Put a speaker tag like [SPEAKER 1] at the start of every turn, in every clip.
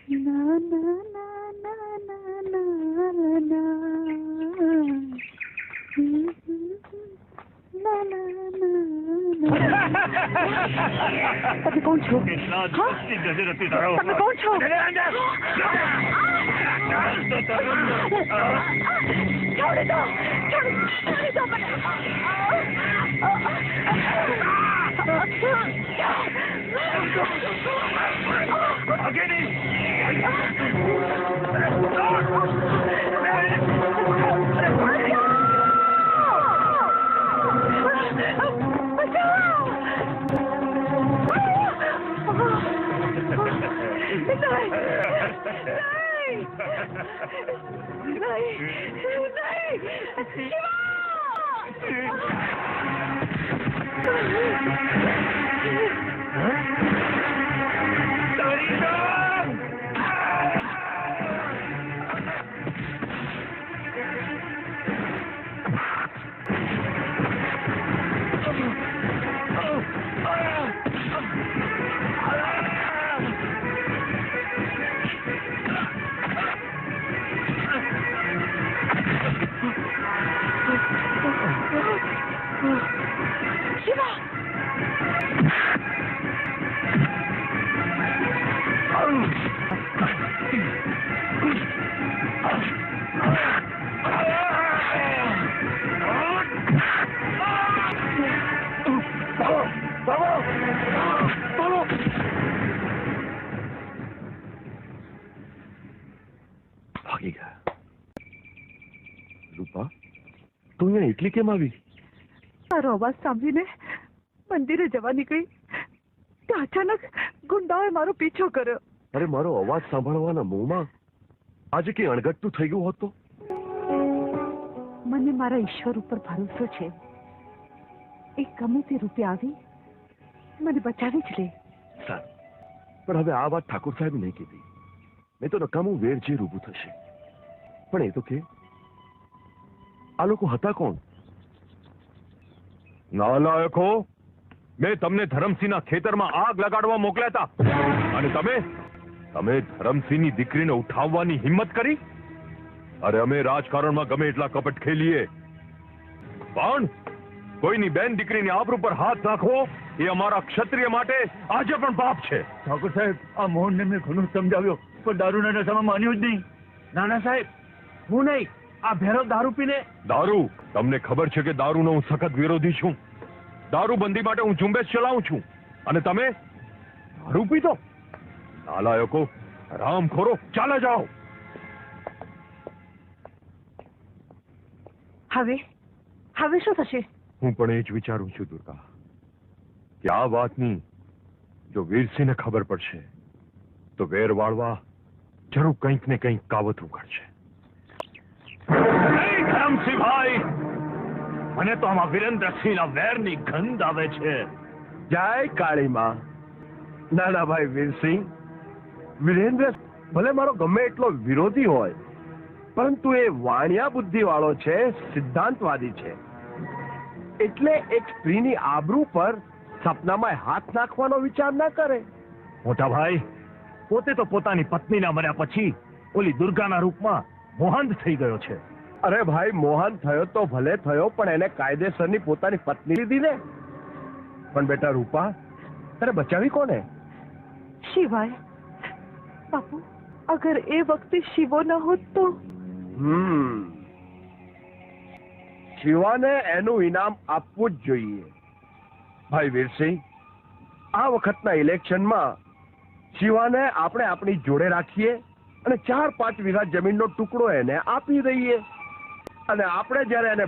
[SPEAKER 1] ના ના ના ના ના ના ના તમે કોણ છો? તમે કોણ છો? છોડી દો, છોડી દો મને.
[SPEAKER 2] રૂપા, તું અહીંયા એકલી કેમ આવી?
[SPEAKER 1] તારો અવાજ સાંભળીને મંદિરે જવા નીકળી ત્યાં અચાનક ગુંડાઓએ મારો પીછો કર્યો.
[SPEAKER 2] અરે, મારો અવાજ સાંભળવાના મોંમાં આજે કઈ અણઘટતું થઈ ગયું હોત તો?
[SPEAKER 1] મને મારા ઈશ્વર ઉપર ભરોસો છે. એ ગમે તે રૂપે આવી મને બચાવી જ લે.
[SPEAKER 2] સારું, પણ હવે આ વાત ઠાકોર સાહેબ નહીં કીધી. મેં તો નકામું વેર જે ઊભું થશે. પણ એ તો કે આ લોકો હતા કોણ?
[SPEAKER 3] નાલાયકો, મેં તમને ધરમસિંહના ખેતરમાં આગ લગાડવા મોકલ્યા હતા અને તમે ધરમસિંહની દીકરીને ઉઠાવવાની હિંમત કરી? અરે, અમે રાજકારણમાં ગમે એટલા કપટ ખેલીએ, પણ કોઈની બેન દીકરીની આબરૂ પર હાથ નાખવો એ અમારા ક્ષત્રિય માટે આજે પણ પાપ છે.
[SPEAKER 4] ઠાકોર સાહેબ, આ મોહનને મેં ઘણું સમજાવ્યો પણ દારૂના નશામાં માન્યું જ નહીં.
[SPEAKER 5] નાના સાહેબ, હું નહીં, આ ભેરો દારૂ પીને.
[SPEAKER 3] દારૂ? તમને ખબર છે કે દારૂનો હું સખત વિરોધી છું. દારૂબંધી માટે હું ઝુંબેશ ચલાવું છું અને તમે દારૂ પીધો? નાલાયકો, હરામખોરો, ચાલે જાઓ.
[SPEAKER 1] હવે શું થશે?
[SPEAKER 3] હું પણ એ જ વિચારું છું દુર્ગા, કે આ વાતની જો વીરસિંહને ખબર પડશે તો વેર વાળવા જરૂર કંઈક ને કંઈક કાવતરું કરશે. ધરમસિંહભાઈ, મને તો આમાં વિરેન્દ્રસિંહના વેરની ગંધ આવે છે.
[SPEAKER 2] જય કાળીમાં. નાના ભાઈ વીરસિંહ, વિરેન્દ્ર ભલે મારો ગમે એટલો વિરોધી હોય, પરંતુ એ વાણિયા બુદ્ધિ વાળો છે, સિદ્ધાંતવાદી છે. એટલે એક સ્ત્રીની આબરૂ પર સપનામાં હાથ નાખવાનો વિચાર ના કરે.
[SPEAKER 3] મોટા ભાઈ, પોતે તો પોતાની પત્નીના મર્યા પછી ઓલી દુર્ગાના રૂપમાં મોહંત થઈ ગયો છે.
[SPEAKER 2] અરે ભાઈ, મોહન થયો તો ભલે થયો, પણ એને કાયદેસરની પોતાની પત્ની લીધી ને. પણ બેટા રૂપા, તને બચાવી કોને?
[SPEAKER 1] શિવાય. બાપુ, અગર એ વખતે શિવો ન હોત તો?
[SPEAKER 2] શિવાને એનું ઇનામ આપવું જ જોઈએ. ભાઈ વીરસિંહ, આ વખતના ઇલેક્શનમાં શિવાને આપણે આપણી જોડે રાખીએ અને 4-5 વીઘા જમીનનો ટુકડો એને આપી દઈએ. અને આપણે જ્યારે એને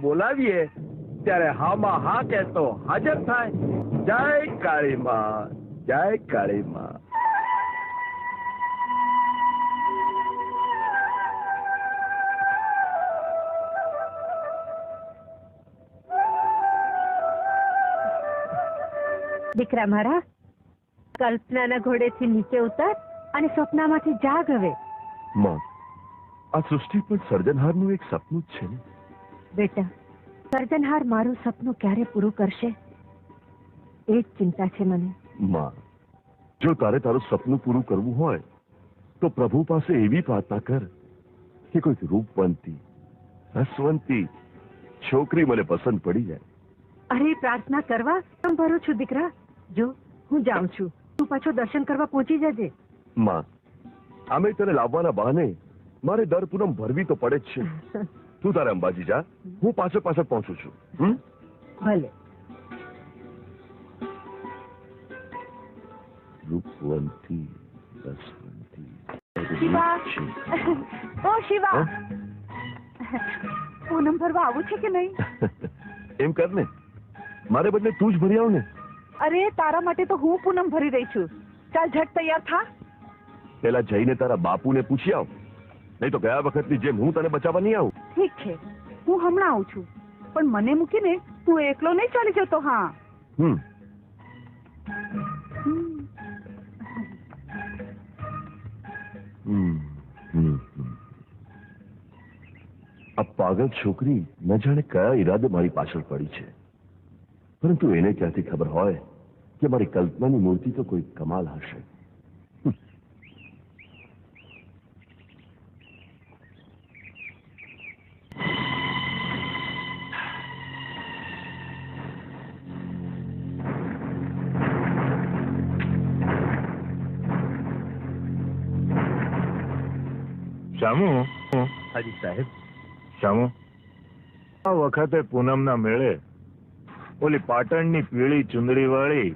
[SPEAKER 2] બોલાવીએ ત્યારે હામાં હા કહેતો હાજર થાય. જય કાળીમાં, જય કાળીમાં.
[SPEAKER 1] દીકરા મારા, કલ્પનાના ઘોડેથી નીચે ઉતર અને સ્વપ્નમાંથી જાગ હવે.
[SPEAKER 2] માં, આ સૃષ્ટિ પર સર્જનહારનું એક સપનું જ છે ને.
[SPEAKER 1] બેટા, સર્જનહાર મારું સપનું ક્યારે પૂરું કરશે એ જ ચિંતા છે મને.
[SPEAKER 2] માં,
[SPEAKER 6] જો તારે તારું સપનું પૂરું કરવું હોય તો પ્રભુ પાસે એવી પ્રાર્થના કર કે કોઈક રૂપવંતી રસવંતી છોકરી મને પસંદ પડી જાય.
[SPEAKER 1] અરે પ્રાર્થના કરવા ભરું છું દીકરા. જો હું જાઉં છું, તું પાછો દર્શન કરવા પહોંચી જજે.
[SPEAKER 6] માં, આમે તને લાવવાના બહાને મારે દર પૂનમ ભરવી તો પડે જ છે. તું તારે અંબાજી જા, હું પાછળ પહોંચું છું.
[SPEAKER 1] ભલે.
[SPEAKER 6] રૂપવંતી રસવંતી.
[SPEAKER 1] શિવા, ઓ શિવા, પૂનમ ભરવા આવું છે કે નહીં?
[SPEAKER 6] એમ કર ને, મારે બદલે તું જ ભરી આવ ને.
[SPEAKER 1] અરે તારા માટે તો હું પૂનમ ભરી રહી છું. ચાલ ઝટ તૈયાર થા.
[SPEAKER 6] પેલા જઈને તારા બાપુને પૂછી આવ, નહીં તો ગયા વખતની જેમ હું તને બચાવવા નહીં આવું.
[SPEAKER 1] ઠીક છે, હું હમણાં આવું છું, પણ મને મૂકીને તું એકલો નહીં ચાલી જતો. હા.
[SPEAKER 6] આ પાગલ છોકરી ન જાણે કયા ઈરાદે મારી પાછળ પડી છે, પરંતુ એને ક્યાંથી ખબર હોય કે મારી કલ્પનાની મૂર્તિ તો કોઈ કમાલ હશે.
[SPEAKER 3] શામુ,
[SPEAKER 2] હાજી સાહેબ.
[SPEAKER 3] શામુ, આ વખતે પૂનમના મેળે ઓલી પાટણની પીળી ચુંદડી વાળી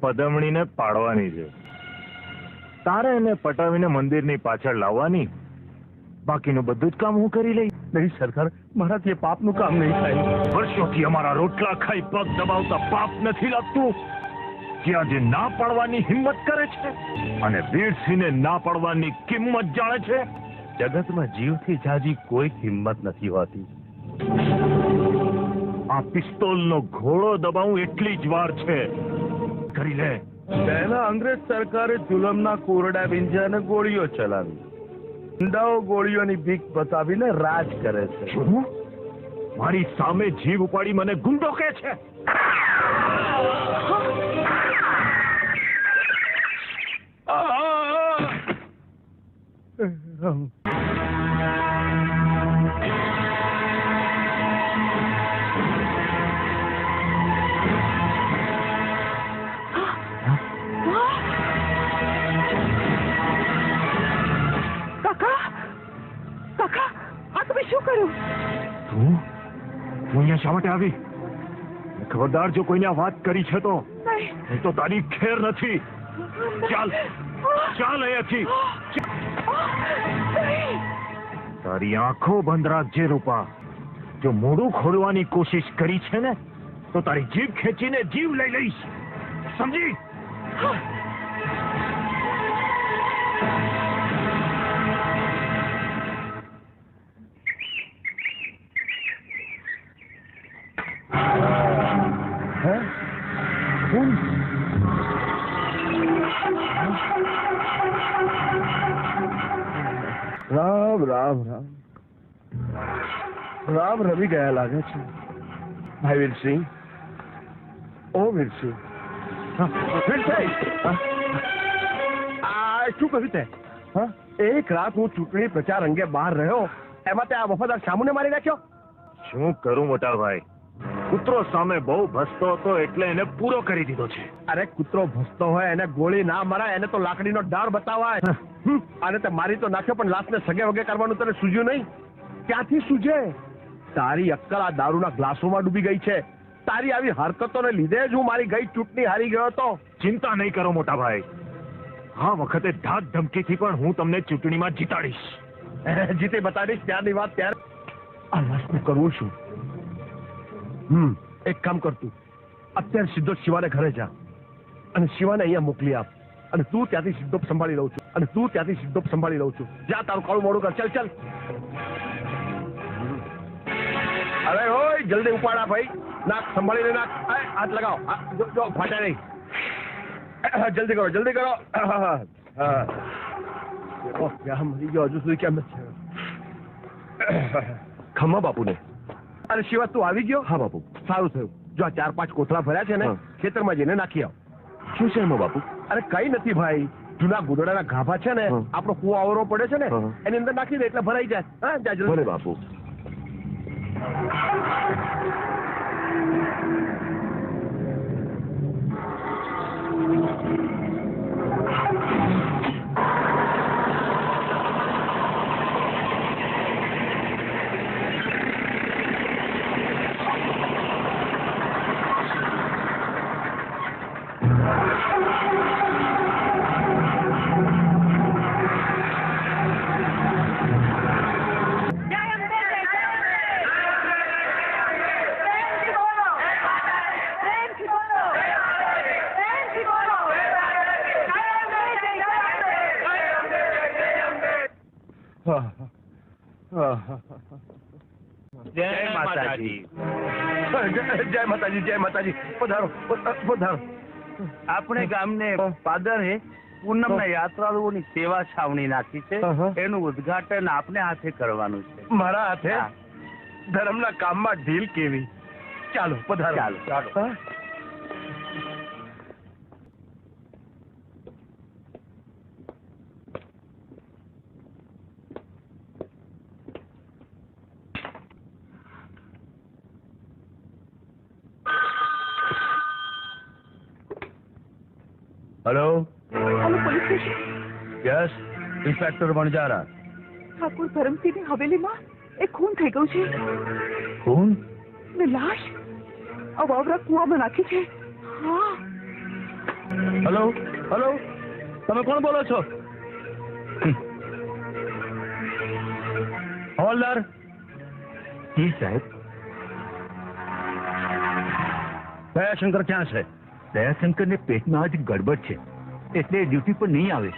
[SPEAKER 3] પદમણીને પાડવાની છે. તારે એને પટાવીને મંદિરની પાછળ લાવવાની. બાકીનું બધું જ કામ હું કરી લઈ.
[SPEAKER 2] નહીં સરકાર, મારાથી એ પાપનું કામ નહીં થાય.
[SPEAKER 3] વર્ષોથી અમારા રોટલા ખાઈ પગ દબાવતા પાપ નથી લાગતું કે આજે ના પાડવાની હિંમત કરે છે અને વીરસિંહને ના પાડવાની કિંમત જાણે છે.
[SPEAKER 2] જગતમાં જીવથી જાજી કોઈ કિંમત નથી હોતી.
[SPEAKER 3] આ પિસ્તોલનો ઘોડો દબાવું એટલી જ વાર છે. કરી લે.
[SPEAKER 2] પહેલા અંગ્રેજ સરકારે જુલમના કોરડા વિંઝાને ગોળીઓ ચલાવી. ગુંડાઓ ગોળીઓની ભીખ બતાવીને રાજ કરે છે.
[SPEAKER 3] શું? મારી સામે જીવ ઉપાડી મને ગુંડો કહે છે? તું અહીંયા શા માટે આવી? ખબરદાર, જો કોઈને આ વાત કરી છે તો નહીં તો તારી ખેર નથી. ચાલ ચાલ અહીંયાથી. તારી આંખો બંધ રાખજે રૂપા. જો મોઢું ખોલવાની કોશિશ કરી છે ને તો તારી જીભ ખેંચીને જીવ લઈ લઈશ. સમજી?
[SPEAKER 2] રામ રામ રામ રામ રમી ગયા લાગે છે. ભાઈ વીરસિંહ, ઓ વીરસિંહ. વીરસિંહ, આ શું કર્યું તે? એક રાત હું ચૂંટણી પ્રચાર અંગે બહાર રહ્યો, એમાં તે આ વફાદાર શામુને મારી નાખ્યો.
[SPEAKER 3] શું કરું મોટા ભાઈ? કૂતરો સામે બહુ ભસતો હતો એટલે એને પૂરો કરી દીધો છે.
[SPEAKER 2] અરે કૂતરો ભસતો હોય એને ગોળી ના મરાય, એને તો લાકડીનો ડાળ બતાવાય. અને તે મારી તો નાખ્યો, પણ લાશને સગે વગે કરવાનું તને સૂઝ્યું નહીં. ક્યાંથી સૂઝે? તારી અક્કલ આ દારૂના ગ્લાસોમાં ડૂબી ગઈ છે. તારી આવી હરકતોને લીધે જ હું મારી ગઈ ચૂંટણી હારી ગયો હતો.
[SPEAKER 3] ચિંતા નહીં કરો મોટા ભાઈ, આ વખતે ધાક ધમકીથી પણ હું તમને ચૂંટણીમાં જીતાડીશ.
[SPEAKER 2] જીતે બતાડીશ ત્યારની વાત ત્યારે. આ લાશનું કરવું શું? એક કામ કરતું, અત્યારે સીધો શિવાને ઘરે જા અને શિવાને અહીંયા મોકલી આપ. અને તું ત્યાંથી સીધો સંભાળી લઉં છું. જા, તારું કાળું મોડું કર. ચાલ ચાલ. અરે ઓય, જલ્દી ઉપાડા ભાઈ. નાક સંભાળીને નાક. હાથ લગાવો. જો ફાટે નહીં. જલ્દી કરો, જલ્દી કરો. મરી ગયો હજુ સુધી કેમ નથી?
[SPEAKER 6] ખમ્મા બાપુને.
[SPEAKER 2] અરે શિવા, તું આવી ગયો?
[SPEAKER 6] હા બાપુ.
[SPEAKER 2] સારું થયું. જો આ 4-5 કોથળા ભર્યા છે ને, ખેતરમાં જઈને નાખી આવ.
[SPEAKER 6] શું છે એમાં બાપુ?
[SPEAKER 2] અરે કઈ નથી ભાઈ, જૂના ગુદડાના ગાભા છે ને,
[SPEAKER 6] હા.
[SPEAKER 2] આપણો કુવો આવરો પડે છે ને,
[SPEAKER 6] હા.
[SPEAKER 2] એની અંદર નાખી દે એટલે ભરાઈ જાય. હા, જા જલ્દી.
[SPEAKER 6] ભલે બાપુ.
[SPEAKER 5] જય માતાજી.
[SPEAKER 2] જય માતાજી, જય માતાજી. પધારો, પધારો.
[SPEAKER 5] આપણે ગામને પાદરે પૂનમના યાત્રાળુઓની સેવા છાવણી નાખી છે.
[SPEAKER 2] હા.
[SPEAKER 5] એનું ઉદ્ઘાટન આપને હાથે કરવાનું છે.
[SPEAKER 2] મારા હાથે
[SPEAKER 5] હા.
[SPEAKER 2] ધર્મના કામમાં ઢીલ કેવી. ચાલો, પધારો.
[SPEAKER 5] ચાલો.
[SPEAKER 2] હા.
[SPEAKER 5] Hello,
[SPEAKER 1] hello, police station.
[SPEAKER 5] Yes, inspector Vanzara.
[SPEAKER 1] Thakor ધરમસિંહની હવેલીમાં એક ખૂન થઈ ગયું છે
[SPEAKER 5] કોણ?
[SPEAKER 1] ને લાશ અવાવરા કુવામાં નાખી છે. હા,
[SPEAKER 5] હેલો, હેલો, તમે કોણ બોલો છો? હવાલદાર. જી સાહેબ. દયાશંકર ક્યાં છે? દયાશંકરને પેટમાં આજ ગડબડ છે, એટલે ડ્યુટી પર નહીં આવે.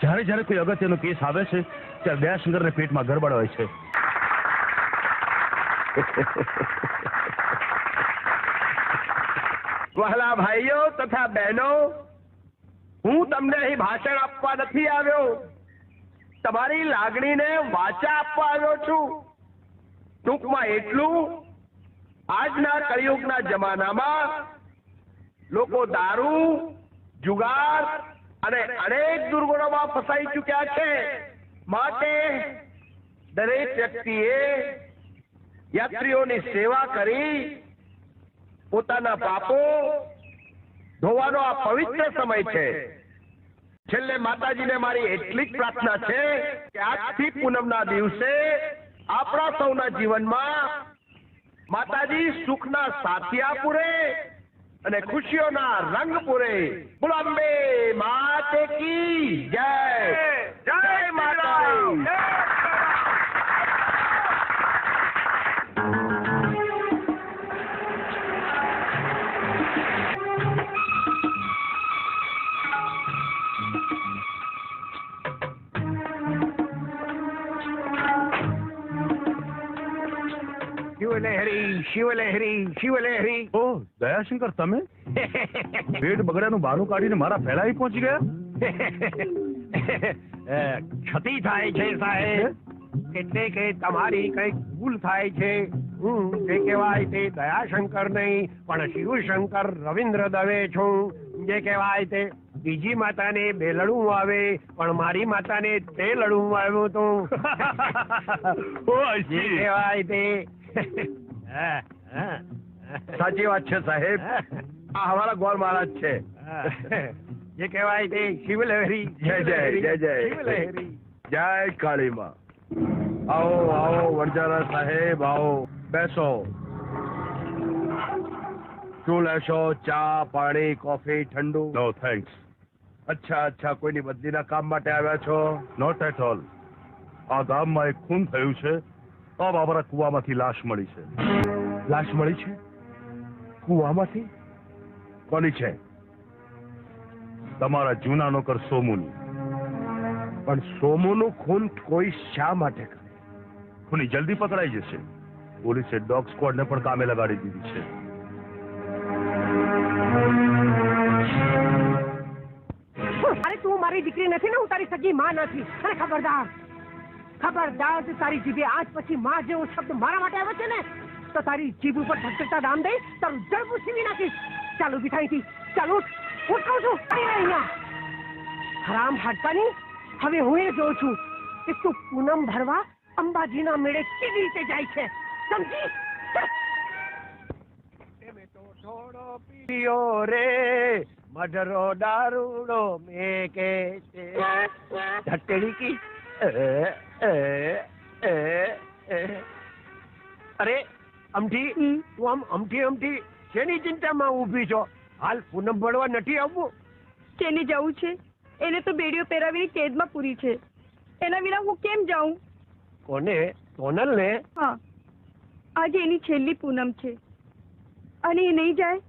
[SPEAKER 5] જ્યારે જ્યારે કોઈ અગત્યનો કેસ આવે છે ત્યારે દયાશંકરને પેટમાં ગડબડ હોય છે.
[SPEAKER 2] વહાલા ભાઈઓ તથા બહેનો, હું તમને અહીં ભાષણ આપવા નથી આવ્યો, તમારી લાગણીને વાચા આપવા આવ્યો છું. ટૂંકમાં એટલું, આજના કળિયુગના જમાનામાં લોકો દારૂ, જુગાર અને અનેક દુર્ગુણોમાં ફસાઈ ચૂક્યા છે. માટે દરેક વ્યક્તિએ યાત્રીઓની સેવા કરી પોતાના પાપો ધોવાનો આ પવિત્ર સમય છે. છેલ્લે માતાજીને મારી એટલી જ પ્રાર્થના છે કે આજથી પૂનમના દિવસે આપણા સૌના જીવનમાં માતાજી સુખના સાથિયા પૂરે અને ખુશીઓના રંગ પૂરે. બોલો અંબે માતે કી જય. જય માતાજી. શિવલહેરી, શિવલહેરી, શિવલહેરી.
[SPEAKER 5] ઓ દયાશંકર, તમે પેટ બગડ્યાનું બહાનું કાઢીને મારા ફેલાઈ પહોંચી ગયા.
[SPEAKER 2] ક્ષતિ થાય છે સાહેબ, એટલે કે તમારી કઈક ભૂલ થાય છે. જે કહેવાય તે દયાશંકર નહીં પણ શિવશંકર રવિન્દ્ર દવે છું. જે કહેવાય તે બીજી માતાને બેલડું આવે પણ મારી માતાને તે લડવું આવ્યું હતું. જે કહેવાય તે સાચી વાત છે સાહેબ, આ હમારા ગોળ મહારાજ છે. જે કહેવાય તે શિવલહેરી. જય જય જય જય શિવલહેરી. જય કાળીમાં. આવો આવો વણજારા સાહેબ, આવો બેસો. શું લેશો? ચા, પાણી, કોફી, ઠંડુ?
[SPEAKER 5] No thanks.
[SPEAKER 2] અચ્છા અચ્છા, કોઈની બદલીના કામ માટે આવ્યા છો?
[SPEAKER 5] Not at all. આ ગામમાં એક ખૂન થયું છે. આ બાબરા કુવામાંથી લાશ મળી છે.
[SPEAKER 2] લાશ મળી છે કુવામાંથી? કોની છે?
[SPEAKER 5] તમારા જૂના નોકર સોમુની.
[SPEAKER 2] પણ સોમુનું ખૂન કોઈ શા માટે કરે?
[SPEAKER 5] ખૂની જલ્દી પકડાઈ જશે. પોલીસે ડોગ સ્ક્વોડને પણ કામે લગાડી દીધી છે.
[SPEAKER 7] અરે તું મારી દીકરી નથી ને, હું તારી સગી માં નથી. અરે ખબરદાર, ખબરદાર, જો તારી જીભે આજ પછી માં જેવો શબ્દ મારા માટે આવે છે ને તો તારી જીભ ઉપર ધકધકતા દામ દઈ તારું જડબું સીવી નાખીશ. ચાલો ઉભી થાયથી, ચાલો ઉઠ. હું કહું છું પડી રહે અહીંયા હરામ હાડકાની હવે હું એ જોઉં છું કે તું પૂનમ ભરવા અંબાજીના મેળે કેવી રીતે જાય છે સમજી
[SPEAKER 2] થોડો પીયો રે મધરો દારૂડો મેકે છે ધટેડી કી અરે અમથી તું આમ અમથી શેની ચિંતામાં ઊભી છો હાલ પૂનમ ભરવા નથી આવવું
[SPEAKER 1] કેની જવું છે એને તો બેડીઓ પહેરાવીને કેદમાં પૂરી છે એના વિના હું કેમ જાઉં
[SPEAKER 2] કોને સોનલ ને
[SPEAKER 1] હા આજે એની છેલ્લી પૂનમ છે અને એ નહીં જાય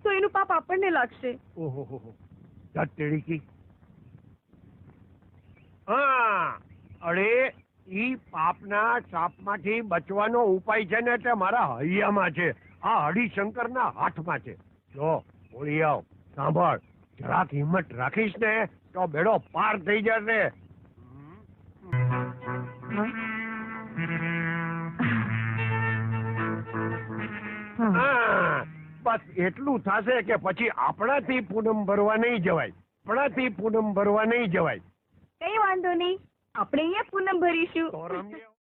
[SPEAKER 1] તો એનું પાપ આપણને લાગશે
[SPEAKER 2] ઓહો ધટેડી કી હા અરે ઈ પાપના શાપમાંથી બચવાનો ઉપાય છે ને તે મારા હૈયામાં છે આ હરિશંકરના હાથમાં છે જો બોલી આવ સાંભળ જરાક હિંમત રાખીશ ને તો બેડો પાર થઈ જશે હા બસ એટલું થશે કે પછી આપણાથી પૂનમ ભરવા નહીં જવાય
[SPEAKER 1] કઈ વાંધો નહીં આપણે અહીંયા પૂનમ ભરીશું
[SPEAKER 2] તો રમ્યા